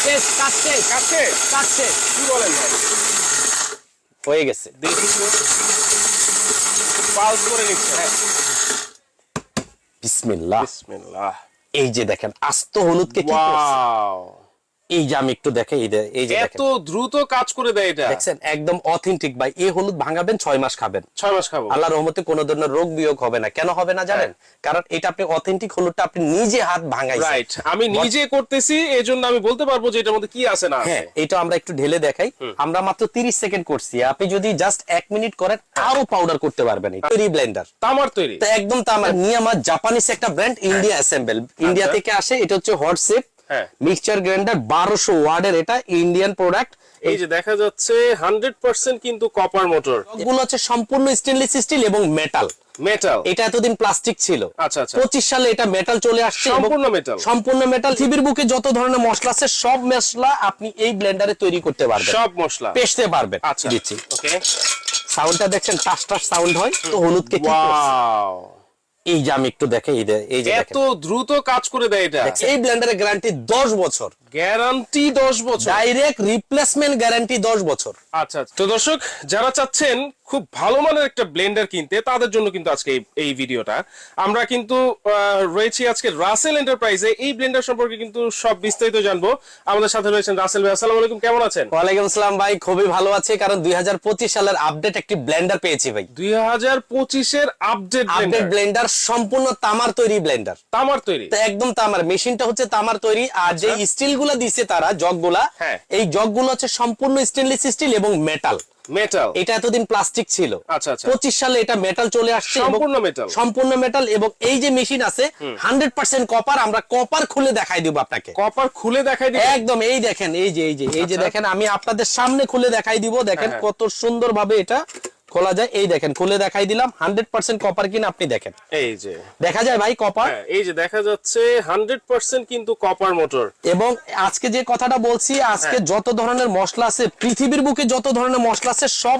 শেষ, কাজ শেষ, কাছে কাজ শেষ। কি বলেন ভাই? হয়ে গেছে। দেখি তো পাউজ করে নিচ্ছে। হ্যাঁ বিসমিল্লাহ। বিসমিল্লাহ। এই যে দেখেন আস্ত হলুদকে কি করছে। ওয়াও, এই যে আমি একটু দেখে এই যে এত দেখেন দ্রুত কাজ করে দেয় এটা। দেখছেন একদম অথেন্টিক ভাই। এই হলুদ ভাঙাবেন 6 মাস খাবেন, 6 মাস খাবো। আল্লাহর রহমতে কোনো ধরনের রোগ বিয়োগ হবে না। কেন হবে না জানেন? কারণ এটা আপনি অথেন্টিক হলুদটা আপনি নিজে হাত ভাঙাইছেন। রাইট, আমি নিজে করতেছি, এজন্য আমি বলতে পারবো যে এটার মধ্যে কি আছে না আছে। হ্যাঁ, এটা আমরা একটু ঢেলে দেখাই। আমরা মাত্র 30 সেকেন্ড করছি, আপনি যদি জাস্ট 1 মিনিট করেন আরো পাউডার করতে পারবেন। এই তৈরি ব্লেন্ডার তামার তৈরি। তো একদম তামার নিয়ামা জাপানিজ একটা ব্র্যান্ড, ইন্ডিয়া অ্যাসেম্বল, ইন্ডিয়া থেকে আসে। এটা হচ্ছে হট শেপ হ্যাঁ। মিক্সচার গ্রাইন্ডার 1200 ওয়াটের, এটা ইন্ডিয়ান প্রোডাক্ট। এই যে দেখা যাচ্ছে 100% কিন্তু কপার মোটর, এগুলো হচ্ছে সম্পূর্ণ স্টেনলেস স্টিল এবং মেটাল। মেটাল। এটা এতদিন প্লাস্টিক ছিল, আচ্ছা, আচ্ছা। 25 সালে এটা মেটাল চলে আসছে। এবং সম্পূর্ণ মেটাল। সম্পূর্ণ মেটাল। পৃথিবীর বুকে যত ধরনের মশলা আছে সব মশলা আপনি এই ব্লেন্ডারে তৈরি করতে পারবেন, সব মশলা পেস্টতে পারবেন। আচ্ছা দিচ্ছি, ওকে। সাউন্ডটা দেখছেন, টাস টাস সাউন্ড হয়। তো হলুদকে কি করছে? ওয়াও, এই যে আমি একটু দেখে এই যে এত দেখেন দ্রুত কাজ করে দেয় এটা। এই ব্লেন্ডারের গ্যারান্টি 10 বছর, গ্যারান্টি 10 বছর, ডাইরেক্ট রিপ্লেসমেন্ট গ্যারান্টি 10 বছর। আচ্ছা আচ্ছা। তো দর্শক যারা চাচ্ছেন খুব ভালো মানের একটা ব্লেন্ডার কিনতে, তাদের জন্য কিন্তু আজকে এই ভিডিওটা। আমরা কিন্তু রয়েছি আজকে রাসেল এন্টারপ্রাইজে। এই ব্লেন্ডার সম্পর্কে কিন্তু সব বিস্তারিত জানবো। আমাদের সাথে রয়েছেন রাসেল ভাই। আসসালামু আলাইকুম, কেমন আছেন? ওয়ালাইকুম আসসালাম ভাই, খুবই ভালো আছে। কারণ 2025 সালের আপডেট একটি ব্লেন্ডার পেয়েছি ভাই। 2025 এর আপডেট ব্লেন্ডার সম্পূর্ণ তামার তৈরি ব্লেন্ডার। তামার তৈরি। তো একদম তামার, মেশিনটা হচ্ছে তামার তৈরি। আর যে স্টিল গুলা দিছে তারা, জগগুলা, হ্যাঁ। এই জগগুলো হচ্ছে সম্পূর্ণ স্টেনলেস স্টিল এবং মেটাল। মেটাল। এটা এতদিন প্লাস্টিক ছিল, আচ্ছা, আচ্ছা। 25 সালে এটা মেটাল চলে আসছে। এবং সম্পূর্ণ মেটাল। সম্পূর্ণ মেটাল। এবং এই যে মেশিন আছে 100% কপার। আমরা কপার খুলে দেখাই দিব আপনাকে। কপার খুলে দেখাই দিই একদম এই দেখেন, এই যে দেখেন, আমি আপনাদের সামনে খুলে দেখাই দিব। দেখেন হ্যাঁ। কত সুন্দর ভাবে এটা খোলা যায়। এই দেখেন খুলে দেখাই দিলাম। 100% কপার কিনা আপনি দেখেন, এই যে দেখা যায় ভাই কপার। হ্যাঁ, এই যে দেখা যাচ্ছে 100% কিন্তু কপার মোটর। এবং আজকে যে কথাটা বলছি, আজকে যত ধরনের মশলা আছে, পৃথিবীর বুকে যত ধরনের মশলা আছে সব